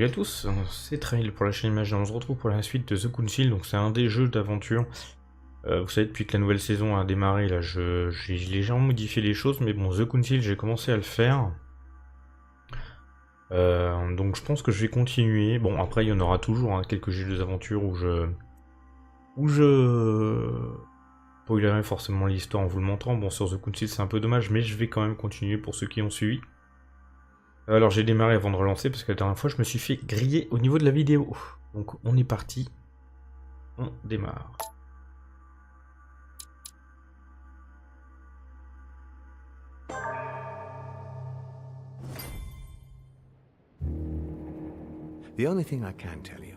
Salut à tous, c'est Trail pour la chaîne E-maginaire. On se retrouve pour la suite de The Council, donc c'est un des jeux d'aventure. Vous savez, depuis que la nouvelle saison a démarré, là, j'ai légèrement modifié les choses, mais bon, The Council, j'ai commencé à le faire. Donc je pense que je vais continuer. Bon, après, il y en aura toujours hein, quelques jeux d'aventure où je spoilerai forcément l'histoire en vous le montrant. Bon, sur The Council, c'est un peu dommage, mais je vais quand même continuer pour ceux qui ont suivi. Alors j'ai démarré avant de relancer parce que la dernière fois je me suis fait griller au niveau de la vidéo. Donc on est parti. On démarre. The only thing I can tell you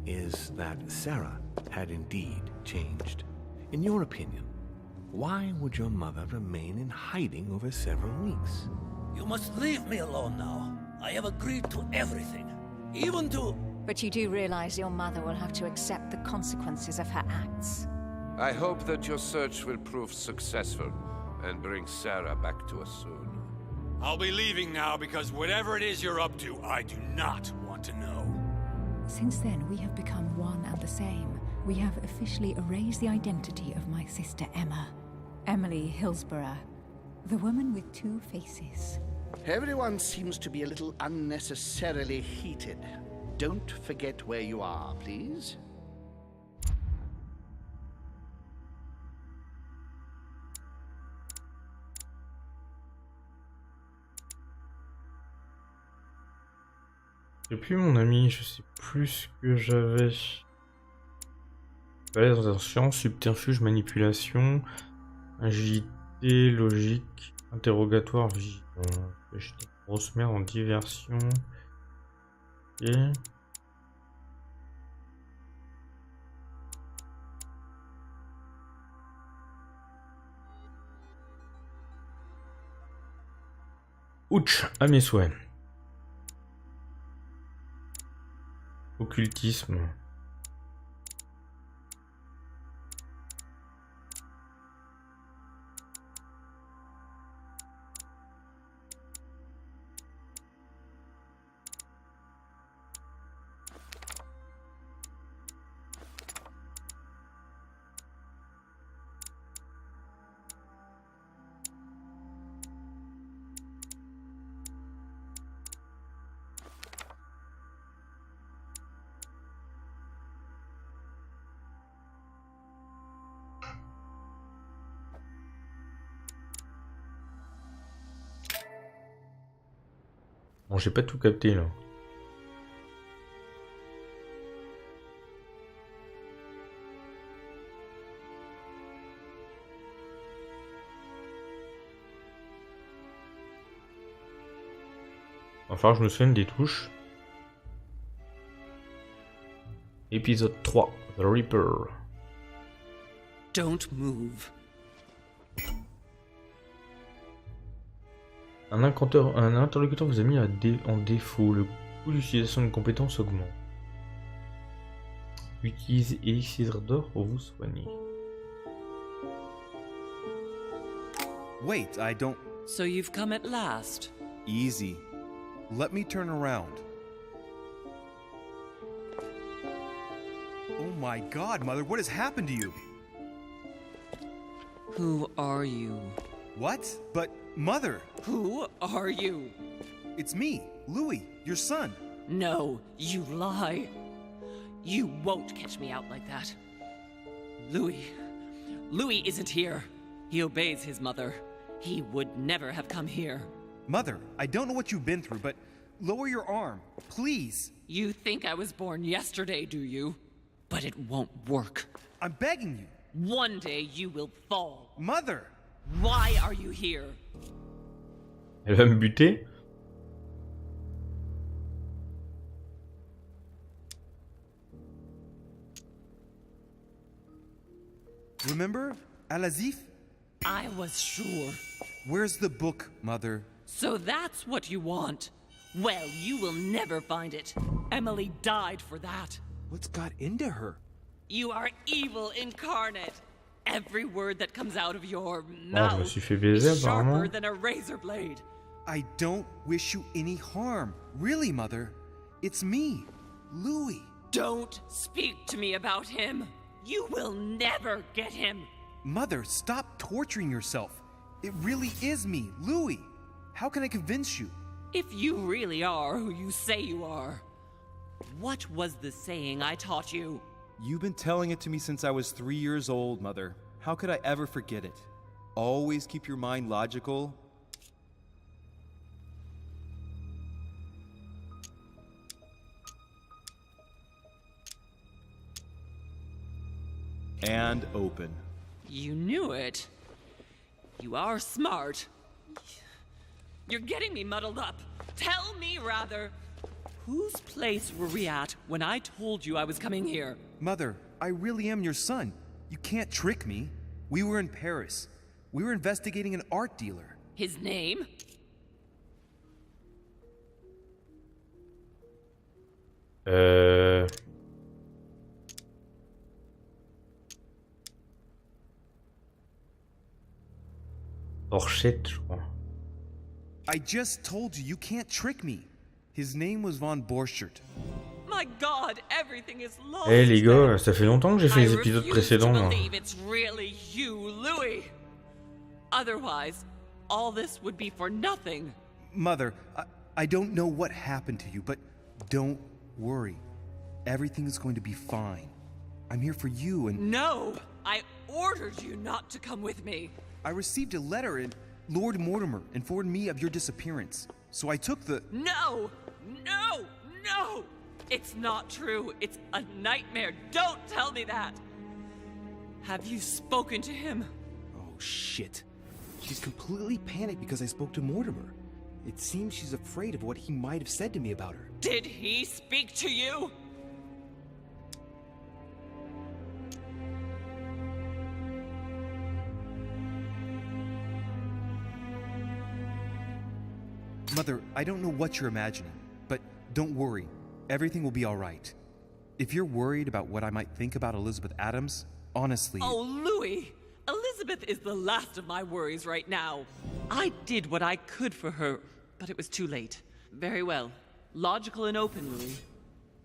is that Sarah had indeed changed. In your opinion, why would your mother remain in hiding over several weeks? You must leave me alone now. I have agreed to everything, even to... But you do realize your mother will have to accept the consequences of her acts. I hope that your search will prove successful and bring Sarah back to us soon. I'll be leaving now because whatever it is you're up to, I do not want to know. Since then, we have become one and the same. We have officially erased the identity of my sister Emma. Emily Hillsborough. The woman with two faces. Everyone seems to be a little unnecessarily heated. Don't forget where you are, please. Depuis mon ami, je sais plus ce que j'avais. Attention, subterfuge, manipulation, agilité, logique, interrogatoire, vigilant. J'étais grosse merde en diversion. Ok. Ouch, à mes souhaits. Occultisme. Bon, j'ai pas tout capté là. Enfin, je me souviens des touches. Épisode 3, The Reaper. Don't move. Un interlocuteur vous a mis en défaut. Le coût d'utilisation d'une compétence augmente. Utilisez élixir d'or pour vous soigner. Wait, I don't... So you've come at last. Easy. Let me turn around. Oh my god, Mother, what has happened to you? Who are you? What? But, Mother! Who are you? It's me, Louis, your son. No, you lie. You won't catch me out like that. Louis isn't here. He obeys his mother. He would never have come here. Mother, I don't know what you've been through, but lower your arm, please. You think I was born yesterday, do you? But it won't work. I'm begging you. One day you will fall. Mother! Why are you here? Elle va me buter? Remember Al-Azif? I was sure. Where's the book, Mother? So that's what you want? Well, you will never find it. Emily died for that. What's got into her? You are evil incarnate. Every word that comes out of your Oh, je me mouth suis fait baiser is sharper apparemment. than a razor blade. I don't wish you any harm. Really, Mother. It's me, Louis. Don't speak to me about him. You will never get him. Mother, stop torturing yourself. It really is me, Louis. How can I convince you? If you really are who you say you are, what was the saying I taught you? You've been telling it to me since I was 3 years old, Mother. How could I ever forget it? Always keep your mind logical. And open. You knew it. You are smart. You're getting me muddled up. Tell me, rather, whose place were we at when I told you I was coming here? Mother, I really am your son. You can't trick me. We were in Paris. We were investigating an art dealer. His name? Borchette, je crois. I just told you, you can't trick me. His name was von Borchert. My God, everything is lost. Eh les gars, ça fait longtemps que j'ai fait les épisodes précédents. I refuse to believe it's really you, Louis. Otherwise, all this would be for nothing. Mother, I don't know what happened to you, but don't worry. Everything is going to be fine. I'm here for you and... No! I ordered you not to come with me. I received a letter and Lord Mortimer informed me of your disappearance. So I took the... No! No! No! It's not true. It's a nightmare. Don't tell me that. Have you spoken to him? Oh, shit. She's completely panicked because I spoke to Mortimer. It seems she's afraid of what he might have said to me about her. Did he speak to you? Mother, I don't know what you're imagining, but don't worry. Everything will be all right. If you're worried about what I might think about Elizabeth Adams, honestly... Oh, Louis! Elizabeth is the last of my worries right now. I did what I could for her, but it was too late. Very well. Logical and open, Louis.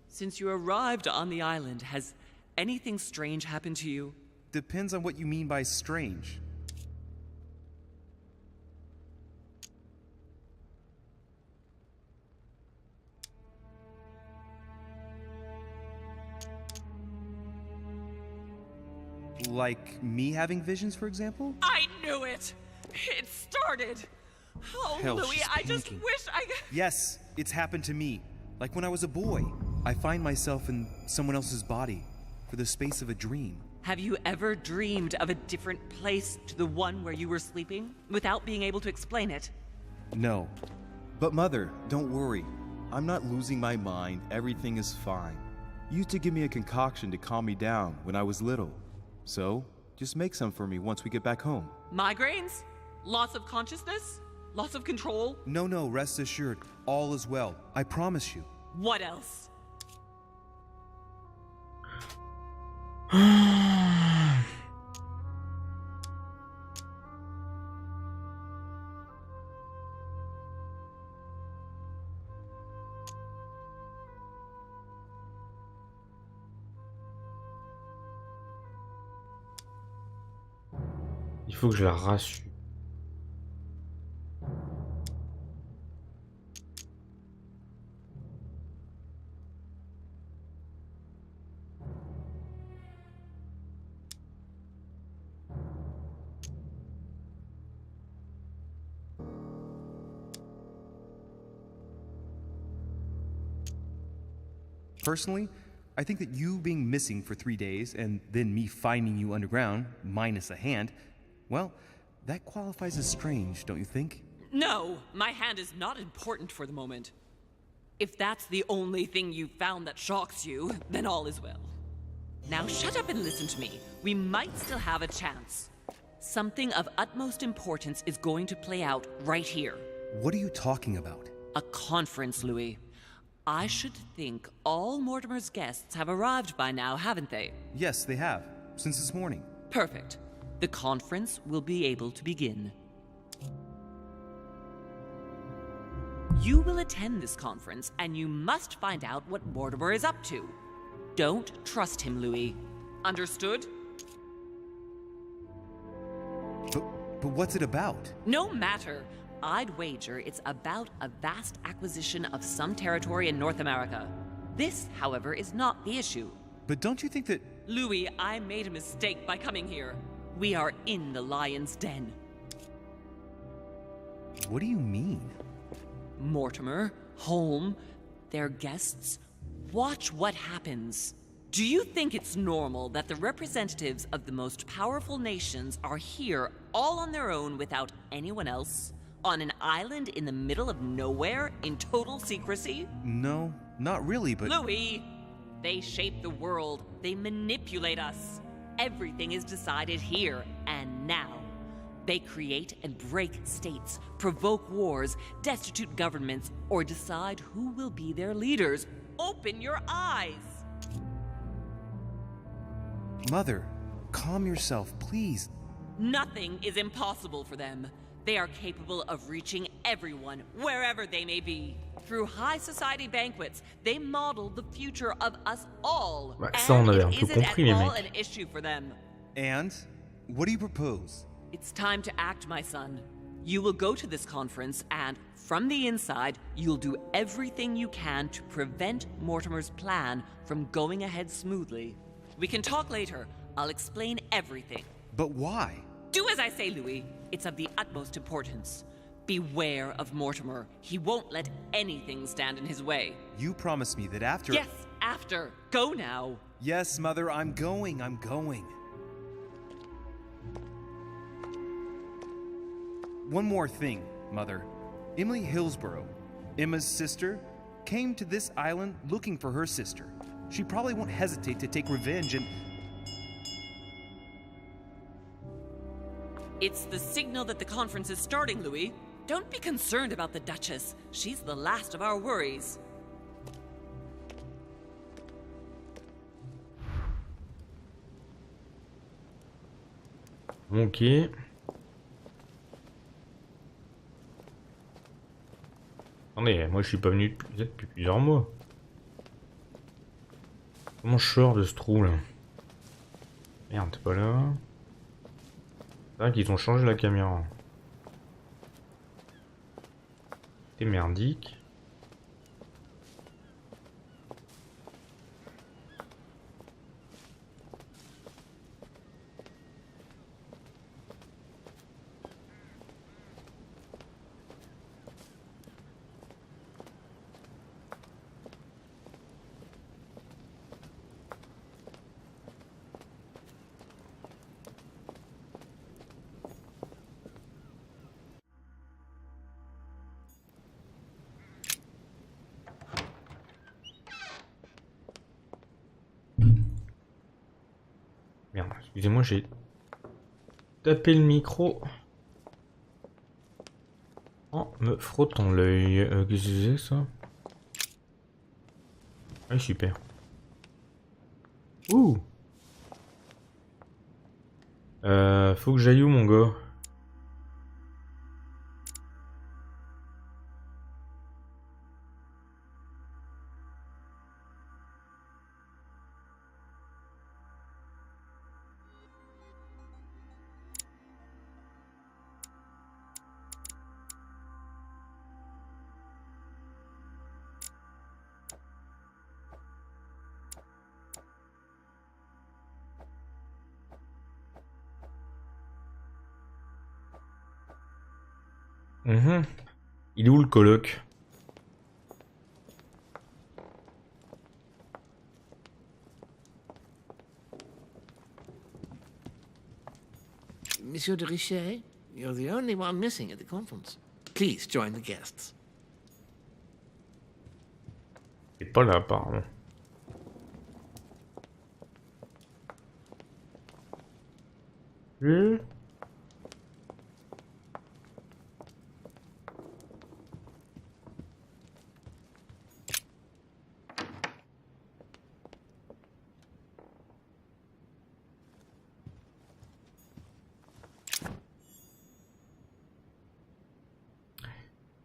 Since you arrived on the island, has anything strange happened to you? Depends on what you mean by strange. Like me having visions, for example? I knew it! It started! Oh, Hell, Louis, she's I just panicking. wish I... Yes, it's happened to me. Like when I was a boy. I find myself in someone else's body for the space of a dream. Have you ever dreamed of a different place to the one where you were sleeping, without being able to explain it? No. But Mother, don't worry. I'm not losing my mind. Everything is fine. You used to give me a concoction to calm me down when I was little. So, just make some for me once we get back home. Migraines? Loss of consciousness? Loss of control? No, rest assured. All is well. I promise you. What else? Il faut que je la rassure. Personally, I think that you being missing for 3 days and then me finding you underground, minus a hand, well, that qualifies as strange, don't you think? No, my hand is not important for the moment. If that's the only thing you found that shocks you, then all is well. Now shut up and listen to me. We might still have a chance. Something of utmost importance is going to play out right here. What are you talking about? A conference, Louis. I should think all Mortimer's guests have arrived by now, haven't they? Yes, they have. Since this morning. Perfect. The conference will be able to begin. You will attend this conference, and you must find out what Mortimer is up to. Don't trust him, Louis. Understood? But what's it about? No matter. I'd wager it's about a vast acquisition of some territory in North America. This, however, is not the issue. But don't you think that... Louis, I made a mistake by coming here. We are in the lion's den. What do you mean? Mortimer, Holm, their guests. Watch what happens. Do you think it's normal that the representatives of the most powerful nations are here all on their own without anyone else? On an island in the middle of nowhere in total secrecy? No, not really, but... Louis! They shape the world. They manipulate us. Everything is decided here and now. They create and break states, provoke wars, destitute governments, or decide who will be their leaders. Open your eyes! Mother, calm yourself, please. Nothing is impossible for them. They are capable of reaching everyone, wherever they may be. Through high society banquets, they model the future of us all. Bah, ça, on avait un peu Isn't compris, at les all mecs. an issue for them. And? What do you propose? It's time to act, my son. You will go to this conference, and from the inside, you'll do everything you can to prevent Mortimer's plan from going ahead smoothly. We can talk later. I'll explain everything. But why? Do as I say, Louis. It's of the utmost importance. Beware of Mortimer. He won't let anything stand in his way. You promised me that after... Yes, after. Go now. Yes, Mother, I'm going. One more thing, Mother. Emily Hillsborough, Emma's sister, came to this island looking for her sister. She probably won't hesitate to take revenge and... It's the signal that the conference is starting, Louis. Don't be concerned about the Duchess. She's the last of our worries. Ok. Attendez, moi je suis pas venu depuis plusieurs mois. Comment je sors de ce trou là? Merde, t'es pas là. C'est vrai qu'ils ont changé la caméra. C'est merdique. Merde, excusez-moi, j'ai tapé le micro en me frottant l'œil. Qu'est-ce que c'est ça? Ah, super. Ouh! Faut que j'aille où, mon gars? Il est où le coloc? Monsieur de Richet, you're the only one missing at the conference. Please join the guests. Il est pas là apparemment.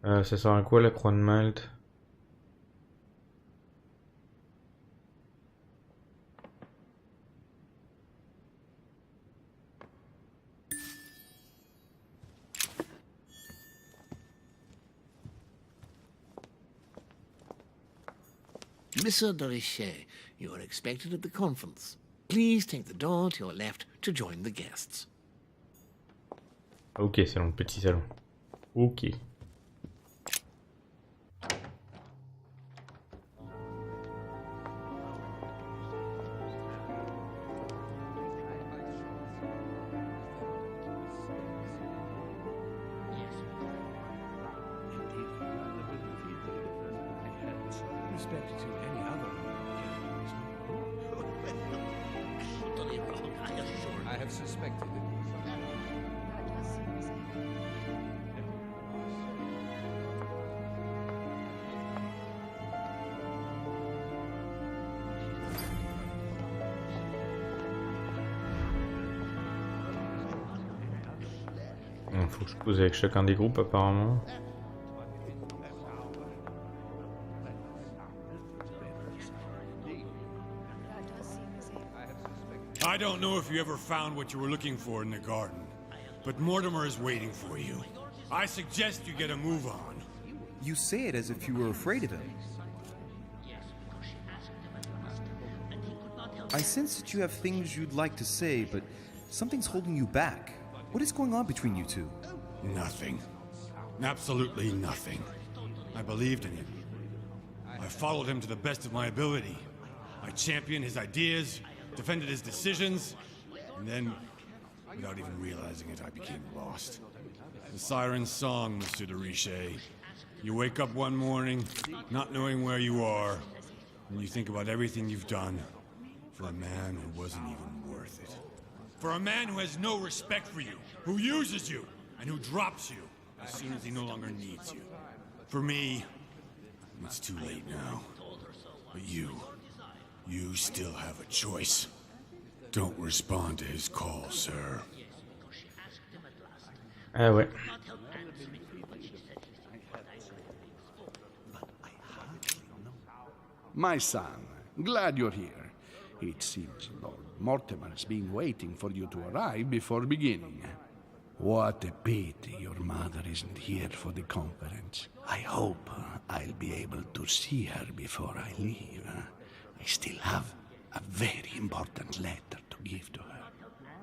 Ça sert à quoi la croix de Malte? Monsieur de Richet, you are expected at the conference. Please take the door to your left to join the guests. Ok, salon, petit salon. Ok. Respected to any other. Totally wrong, I assure you. I have suspected it. Faut que je pose avec chacun des groupes apparemment. I don't know if you ever found what you were looking for in the garden, but Mortimer is waiting for you. I suggest you get a move on. You say it as if you were afraid of him. I sense that you have things you'd like to say, but something's holding you back. What is going on between you two? Nothing. Absolutely nothing. I believed in him. I followed him to the best of my ability. I championed his ideas, defended his decisions, and then, without even realizing it, I became lost. The siren's song, Monsieur de Richet. You wake up one morning, not knowing where you are, and you think about everything you've done for a man who wasn't even worth it. For a man who has no respect for you, who uses you, and who drops you as soon as he no longer needs you. For me, it's too late now. But you still have a choice. Don't respond to his call, sir. Ah ouais. My son, glad you're here. It seems Lord Mortimer's been waiting for you to arrive before beginning. What a pity your mother isn't here for the conference. I hope I'll be able to see her before I leave. I still have a very important letter to give to her.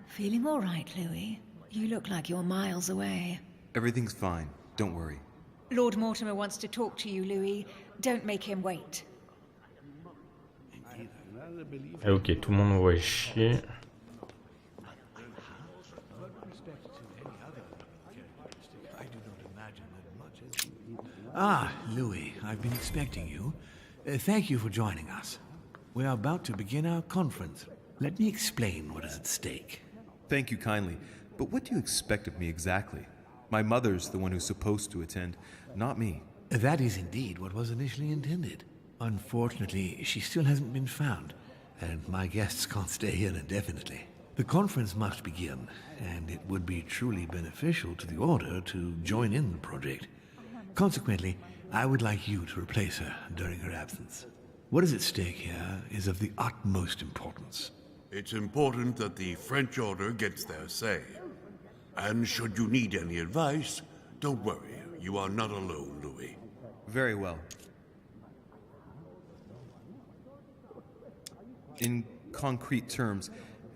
Feeling all right, Louis? You look like you're miles away. Everything's fine. Don't worry. Lord Mortimer wants to talk to you, Louis. Don't make him wait. Ah, ok, tout le monde envoie chier. Ah, Louis, I've been expecting you. Thank you for joining us. We are about to begin our conference. Let me explain what is at stake. Thank you kindly. But what do you expect of me exactly? My mother's the one who's supposed to attend, not me. That is indeed what was initially intended. Unfortunately, she still hasn't been found, and my guests can't stay here indefinitely. The conference must begin, and it would be truly beneficial to the Order to join in the project. Consequently, I would like you to replace her during her absence. What is at stake here is of the utmost importance. It's important that the French Order gets their say. And should you need any advice, don't worry. You are not alone, Louis. Very well. In concrete terms,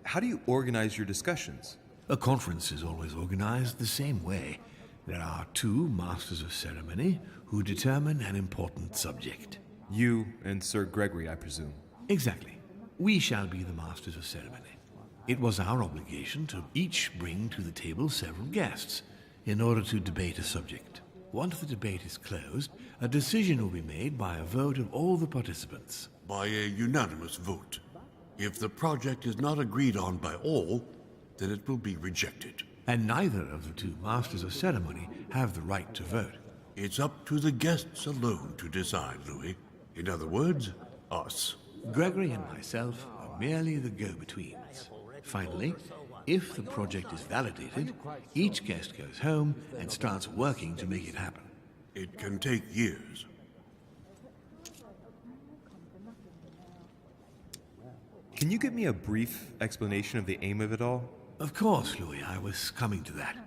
how do you organize your discussions? A conference is always organized the same way. There are two masters of ceremony who determine an important subject. You and Sir Gregory, I presume. Exactly. We shall be the masters of ceremony. It was our obligation to each bring to the table several guests in order to debate a subject. Once the debate is closed, a decision will be made by a vote of all the participants. By a unanimous vote. If the project is not agreed on by all, then it will be rejected. And neither of the two masters of ceremony have the right to vote. It's up to the guests alone to decide, Louis. In other words, us. Gregory and myself are merely the go-betweens. Finally, if the project is validated, each guest goes home and starts working to make it happen. It can take years. Can you give me a brief explanation of the aim of it all? Of course, Louis, I was coming to that.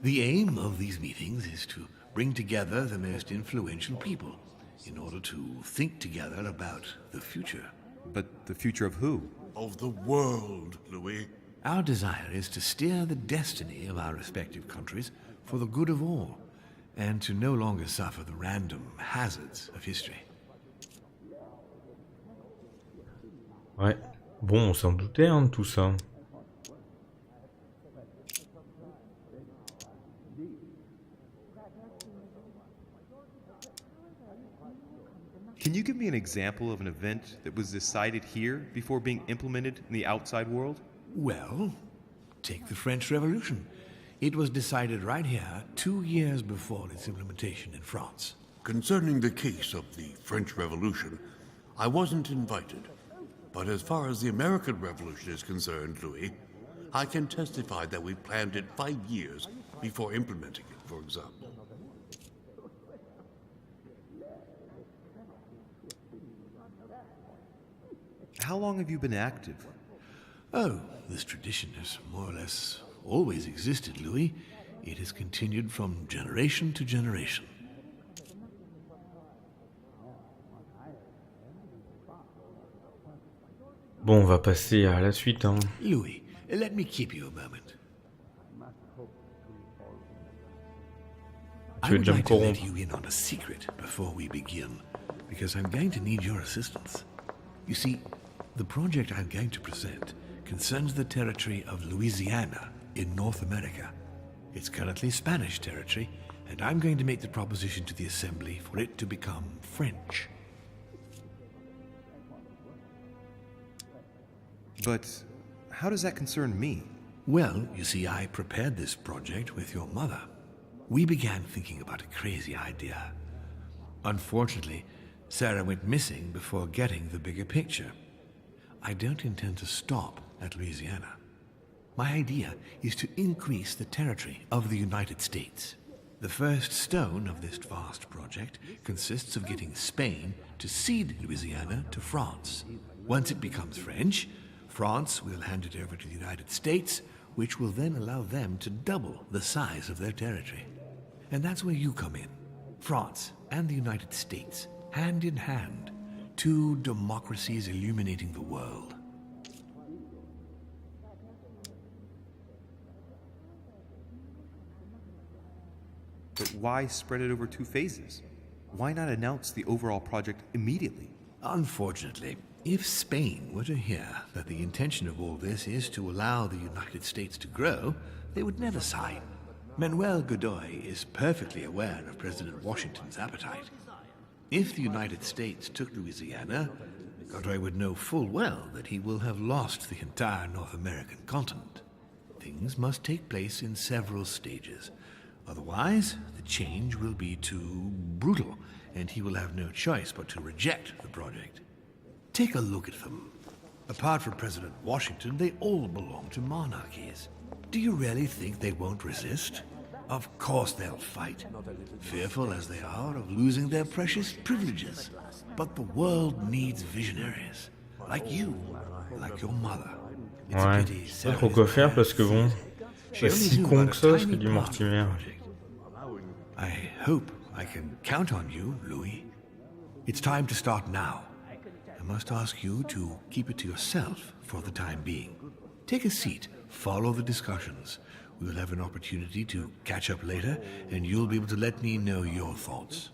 The aim of these meetings is to bring together the most influential people in order to think together about the future. But the future of who? Of the world, Louis. Our desire is to steer the destiny of our respective countries for the good of all, and to no longer suffer the random hazards of history. Ouais. Bon, on s'en doutait hein, de tout ça. Can you give me an example of an event that was decided here before being implemented in the outside world? Well, take the French Revolution. It was decided right here 2 years before its implementation in France. Concerning the case of the French Revolution, I wasn't invited. But as far as the American Revolution is concerned, Louis, I can testify that we planned it 5 years before implementing it, for example. How long have you been active? Oh, this tradition has more or less always existed, Louis. It has continued from generation to generation. Bon, on va passer à la suite. Hein. Louis, let me keep you a moment. I would like to let you in on a secret before we begin, because I'm going to need your assistance. You see, the project I'm going to present concerns the territory of Louisiana in North America. It's currently Spanish territory, and I'm going to make the proposition to the Assembly for it to become French. But how does that concern me? Well, you see, I prepared this project with your mother. We began thinking about a crazy idea. Unfortunately, Sarah went missing before getting the bigger picture. I don't intend to stop at Louisiana. My idea is to increase the territory of the United States. The first stone of this vast project consists of getting Spain to cede Louisiana to France. Once it becomes French, France will hand it over to the United States, which will then allow them to double the size of their territory. And that's where you come in. France and the United States, hand in hand, two democracies illuminating the world. But why spread it over 2 phases? Why not announce the overall project immediately? Unfortunately, if Spain were to hear that the intention of all this is to allow the United States to grow, they would never sign. Manuel Godoy is perfectly aware of President Washington's appetite. If the United States took Louisiana, Godoy would know full well that he will have lost the entire North American continent. Things must take place in several stages. Otherwise, the change will be too brutal, and he will have no choice but to reject the project. Take a look at them. Apart from President Washington, they all belong to monarchies. Do you really think they won't resist? Of course they'll fight, fearful as they are of losing their precious privileges. But the world needs visionaries, like you, like your mother. Ouais, je sais pas trop quoi faire parce que bon, c'est si con que ça, ce que dit Mortimer. I hope I can count on you, Louis. It's time to start now. I must ask you to keep it to yourself for the time being. Take a seat, follow the discussions. We will have an opportunity to catch up later, and you'll be able to let me know your thoughts.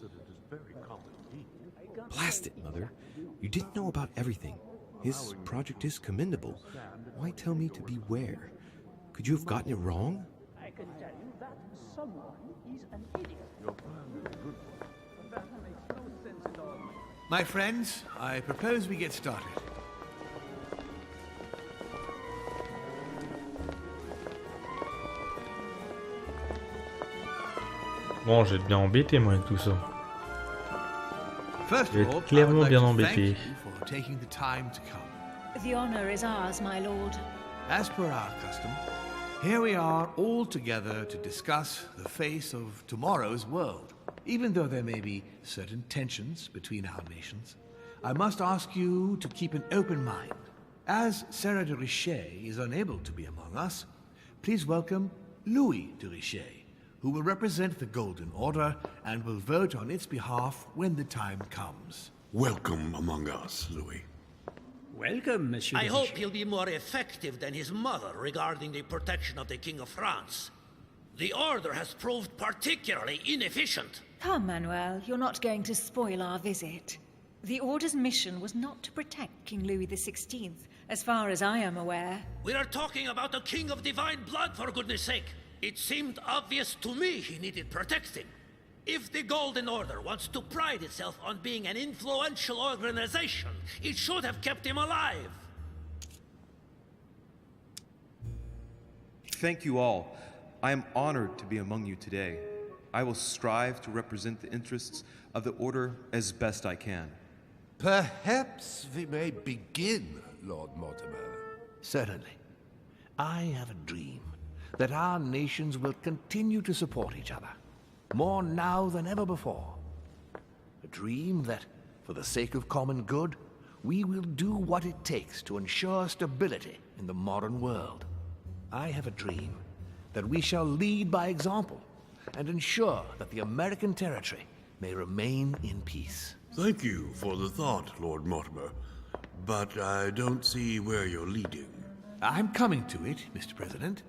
Blast it, Mother. You didn't know about everything. His project is commendable. Why tell me to beware? Could you have gotten it wrong? I can tell you that someone is an idiot. My friends, I propose we get started. Bon, je vais être bien embêté, moi, avec tout ça. Je vais être clairement bien embêté. The honor is ours, my lord. As per our custom, here we are all together to discuss the face of tomorrow's world. even though there may be certain tensions between our nations, I must ask you to keep an open mind. As Sarah de Richet is unable to be among us, please welcome Louis de Richet, who will represent the Golden Order and will vote on its behalf when the time comes. Welcome among us, Louis. Welcome, Monsieur. I hope he'll be more effective than his mother regarding the protection of the King of France. The Order has proved particularly inefficient. Come, Manuel, you're not going to spoil our visit. The Order's mission was not to protect King Louis XVI, as far as I am aware. We are talking about a king of divine blood, for goodness sake. It seemed obvious to me he needed protecting. If the Golden Order wants to pride itself on being an influential organization, it should have kept him alive. Thank you all. I am honored to be among you today. I will strive to represent the interests of the Order as best I can. Perhaps we may begin, Lord Mortimer. Certainly. I have a dream that our nations will continue to support each other, more now than ever before. A dream that, for the sake of common good, we will do what it takes to ensure stability in the modern world. I have a dream that we shall lead by example and ensure that the American territory may remain in peace. Thank you for the thought, Lord Mortimer, but I don't see where you're leading. I'm coming to it, Mr. President.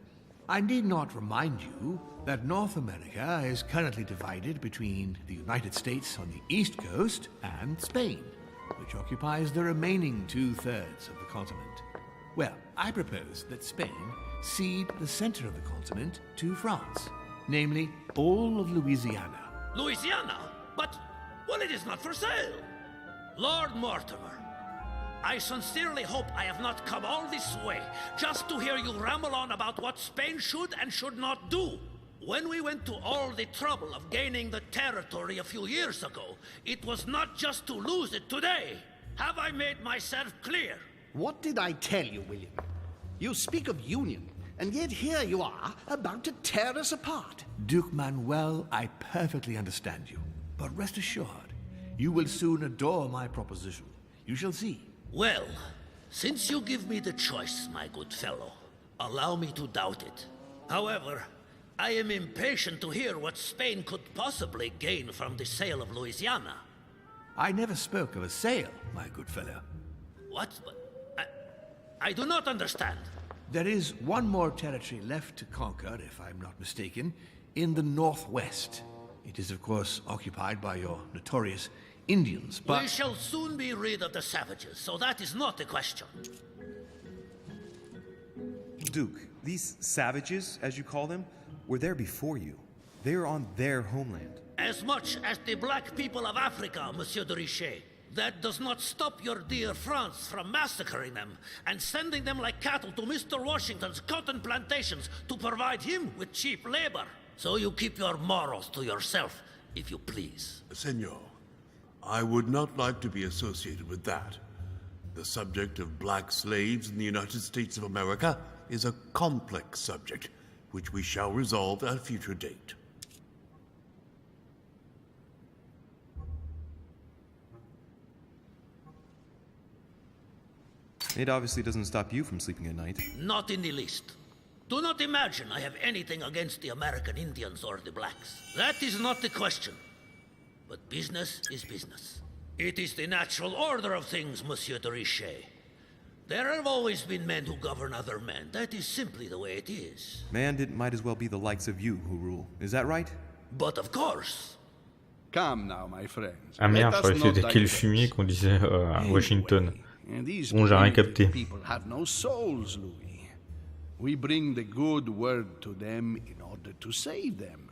I need not remind you that North America is currently divided between the United States on the east coast and Spain, which occupies the remaining 2/3 of the continent. Well, I propose that Spain cede the center of the continent to France, namely all of Louisiana. Louisiana? But, well, it is not for sale. Lord Mortimer, I sincerely hope I have not come all this way just to hear you ramble on about what Spain should and should not do. When we went to all the trouble of gaining the territory a few years ago, it was not just to lose it today. Have I made myself clear? What did I tell you, William? You speak of union, and yet here you are, about to tear us apart. Duke Manuel, I perfectly understand you. But rest assured, you will soon adore my proposition. You shall see. Well, since you give me the choice, my good fellow, allow me to doubt it. However, I am impatient to hear what Spain could possibly gain from the sale of Louisiana. I never spoke of a sale, my good fellow. What? I do not understand. There is one more territory left to conquer, if I'm not mistaken, in the northwest. It is, of course, occupied by your notorious Indians, but... We shall soon be rid of the savages, so that is not the question. Duke, these savages, as you call them, were there before you. They are on their homeland. As much as the black people of Africa, Monsieur de Richet. That does not stop your dear France from massacring them and sending them like cattle to Mr. Washington's cotton plantations to provide him with cheap labor. So you keep your morals to yourself, if you please. Senor, I would not like to be associated with that. The subject of black slaves in the United States of America is a complex subject, which we shall resolve at a future date. It obviously doesn't stop you from sleeping at night. Not in the least. Do not imagine I have anything against the American Indians or the blacks. That is not the question. But business is business. It is the natural order of things, Monsieur de Richet. There have always been men who govern other men. That is simply the way it is. Might as well be the likes of you who rule. Is that right? But of course. Come now, my friends. Ah merde, j'aurais fait attaquer le fumier qu'on disait à Washington. Bon, j'ai rien capté. People have no souls, Louis. We bring the good word to them in order to save them.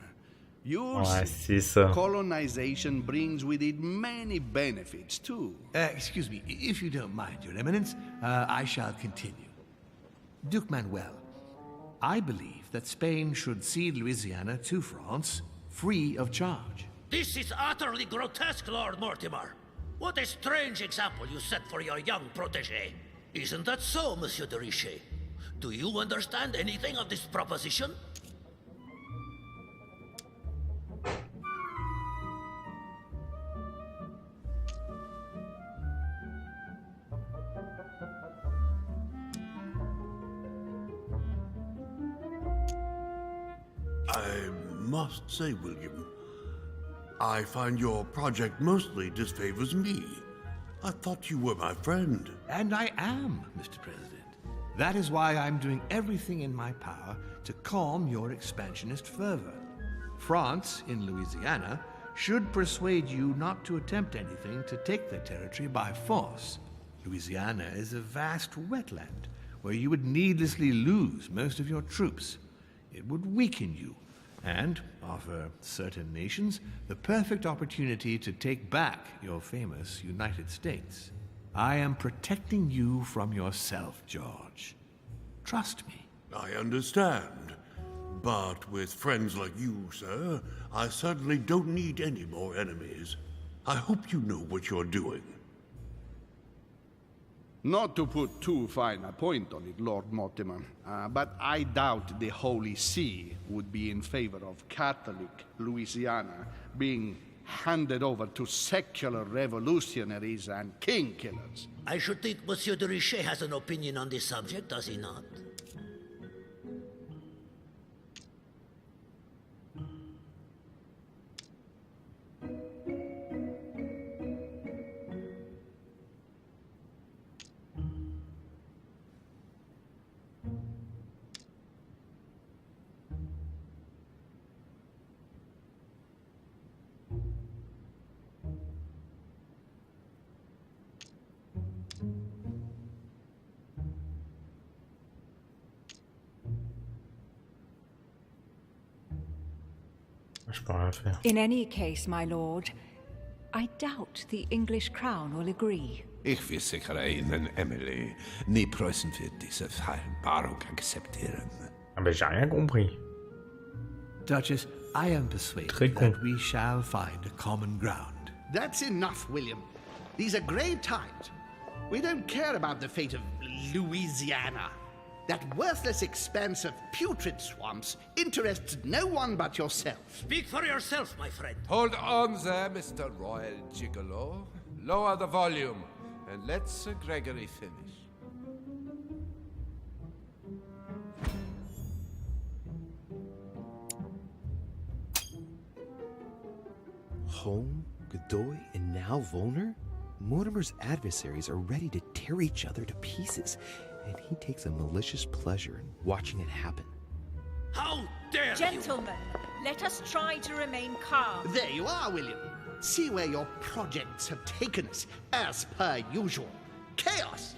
Ouais, c'est ça. Colonization brings with it many benefits too. Excuse me, if you don't mind, Your Eminence, I shall continue. Duke Manuel, I believe that Spain should cede Louisiana to France free of charge. This is utterly grotesque, Lord Mortimer. What a strange example you set for your young protégé. Isn't that so, Monsieur de Richet? Do you understand anything of this proposition? I must say, William, I find your project mostly disfavors me. I thought you were my friend. And I am, Mr. President. That is why I'm doing everything in my power to calm your expansionist fervor. France, in Louisiana, should persuade you not to attempt anything to take the territory by force. Louisiana is a vast wetland where you would needlessly lose most of your troops. It would weaken you and offer certain nations the perfect opportunity to take back your famous United States. I am protecting you from yourself, George. Trust me. I understand. But with friends like you, sir, I certainly don't need any more enemies. I hope you know what you're doing. Not to put too fine a point on it, Lord Mortimer, but I doubt the Holy See would be in favor of Catholic Louisiana being handed over to secular revolutionaries and king killers. I should think Monsieur de Richet has an opinion on this subject, does he not? Je peux rien faire. In any case, my lord, I doubt the English crown will agree. Ich will sicher Ihnen, Emily. Ni Preußen wird diese Vereinbarung akzeptieren. Aber j'ai rien compris. Duchess, I am persuaded that we shall find a common ground. That's enough, William. These are grey times. We don't care about the fate of Louisiana. That worthless expanse of putrid swamps interests no one but yourself. Speak for yourself, my friend. Hold on there, Mr. Royal Gigolo. Lower the volume, and let Sir Gregory finish. Home, Godoy, and now Volner? Mortimer's adversaries are ready to tear each other to pieces, and he takes a malicious pleasure in watching it happen. How dare Gentlemen, let us try to remain calm. There you are, William. See where your projects have taken us, as per usual. Chaos!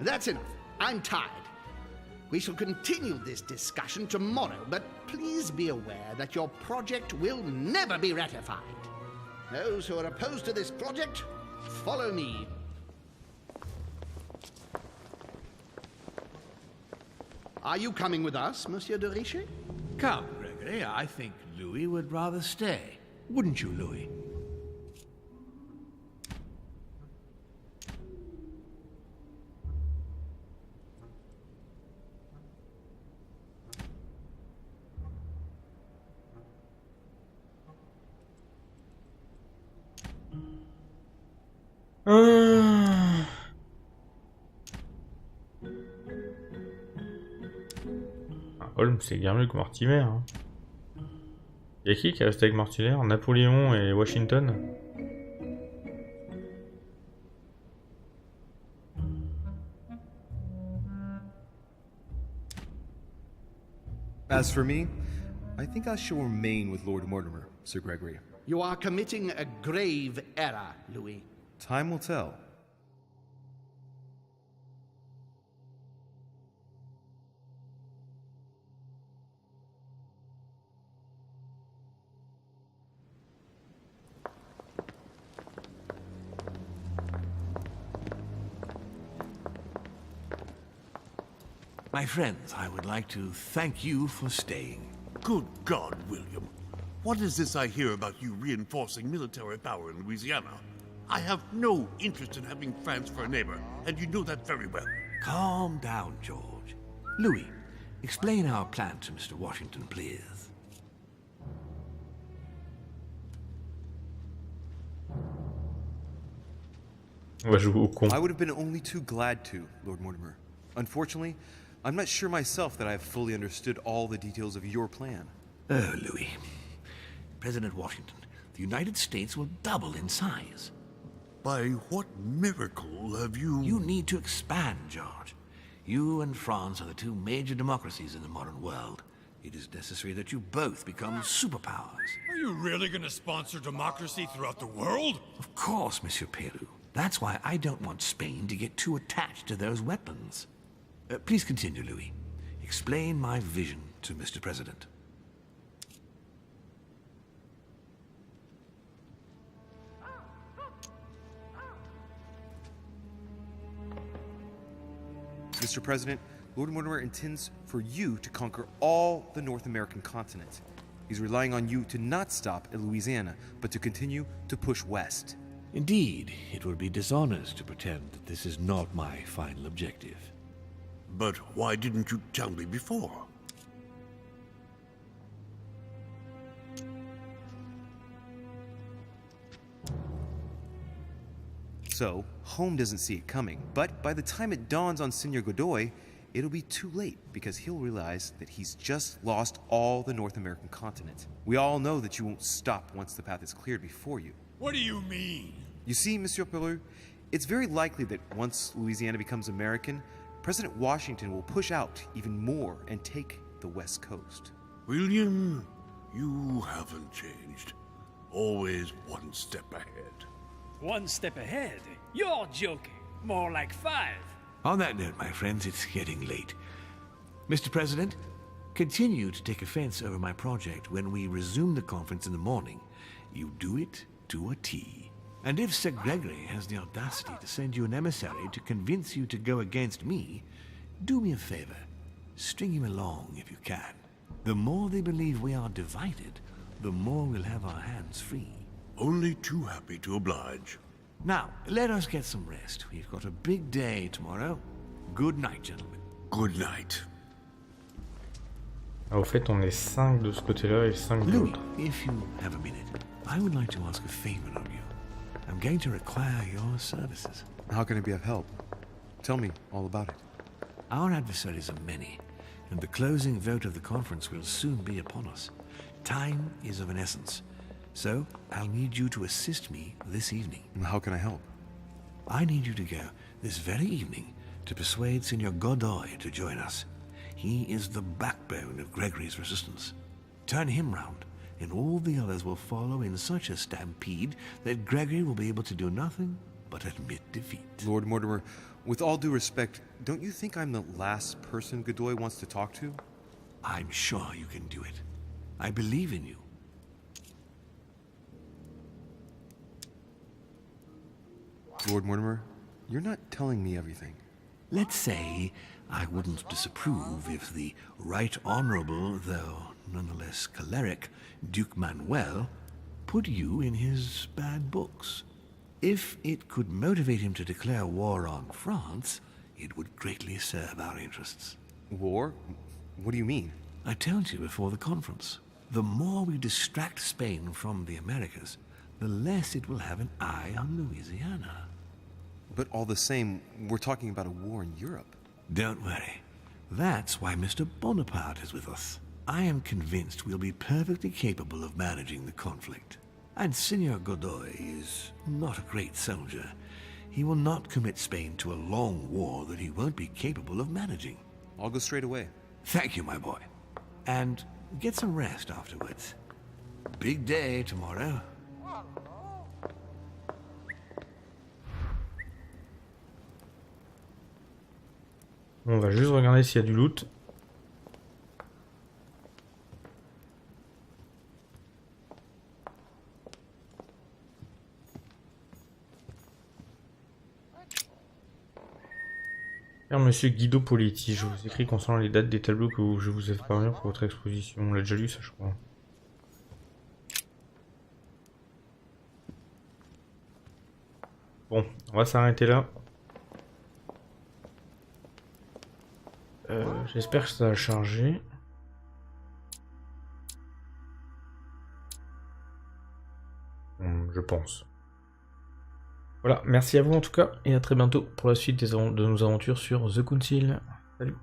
That's enough. I'm tired. We shall continue this discussion tomorrow, but please be aware that your project will never be ratified. Those who are opposed to this project, follow me. Are you coming with us, Monsieur de Richet? Come, Gregory. I think Louis would rather stay. Wouldn't you, Louis? Holmes, c'est bien mieux que Mortimer. Hein. Y'a qui est resté avec Mortimer? Napoléon et Washington? As for me, I think I shall remain with Lord Mortimer, Sir Gregory. You are committing a grave error, Louis. Time will tell. My friends, I would like to thank you for staying. Good God, William. What is this I hear about you reinforcing military power in Louisiana? I have no interest in having France for a neighbor, and you know that very well. Calm down, George. Louis, explain our plan to Mr. Washington, please. On va jouer au con. I would have been only too glad to, Lord Mortimer. Unfortunately, I'm not sure myself that I have fully understood all the details of your plan. Oh, Louis. President Washington, the United States will double in size. By what miracle have you... You need to expand, George. You and France are the two major democracies in the modern world. It is necessary that you both become superpowers. Are you really going to sponsor democracy throughout the world? Of course, Monsieur Peru. That's why I don't want Spain to get too attached to those weapons. Please continue, Louis. Explain my vision to Mr. President. Mr. President, Lord Mortimer intends for you to conquer all the North American continent. He's relying on you to not stop at Louisiana, but to continue to push west. Indeed, it would be dishonest to pretend that this is not my final objective. But why didn't you tell me before? So, Home doesn't see it coming, but by the time it dawns on Senor Godoy, it'll be too late because he'll realize that he's just lost all the North American continent. We all know that you won't stop once the path is cleared before you. What do you mean? You see, Monsieur Peru, it's very likely that once Louisiana becomes American, President Washington will push out even more and take the West Coast. William, you haven't changed. Always one step ahead. One step ahead? You're joking. More like 5. On that note, my friends, it's getting late. Mr. President, continue to take offense over my project when we resume the conference in the morning. You do it to a T. And if Sir Gregory has the audacity to send you an emissary to convince you to go against me, do me a favor. String him along if you can. The more they believe we are divided, the more we'll have our hands free. Only too happy to oblige. Now, let us get some rest. We've got a big day tomorrow. Good night, gentlemen. Good night. Ah, au fait, on est 5 de ce côté-là et 5 de Louis, l'autre. if you have a minute, I would like to ask a favor of you. I'm going to require your services. How can I be of help? Tell me all about it. Our adversaries are many, and the closing vote of the conference will soon be upon us. Time is of an essence. So, I'll need you to assist me this evening. How can I help? I need you to go this very evening to persuade Senor Godoy to join us. He is the backbone of Gregory's resistance. Turn him round, and all the others will follow in such a stampede that Gregory will be able to do nothing but admit defeat. Lord Mortimer, with all due respect, don't you think I'm the last person Godoy wants to talk to? I'm sure you can do it. I believe in you. Lord Mortimer, you're not telling me everything. Let's say I wouldn't disapprove if the Right Honorable, though nonetheless choleric, Duke Manuel put you in his bad books. If it could motivate him to declare war on France, it would greatly serve our interests. War? What do you mean? I told you before the conference. The more we distract Spain from the Americas, the less it will have an eye on Louisiana. But all the same, we're talking about a war in Europe. Don't worry. That's why Mr. Bonaparte is with us. I am convinced we'll be perfectly capable of managing the conflict. And Senor Godoy is not a great soldier. He will not commit Spain to a long war that he won't be capable of managing. I'll go straight away. Thank you, my boy. And get some rest afterwards. Big day tomorrow. On va juste regarder s'il y a du loot. Cher Monsieur Guido Politi, je vous écris concernant les dates des tableaux que je vous ai fait parvenir pour votre exposition. On l'a déjà lu ça, je crois. Bon, on va s'arrêter là. J'espère que ça a chargé. Je pense. Voilà, merci à vous en tout cas, et à très bientôt pour la suite de nos aventures sur The Council. Salut!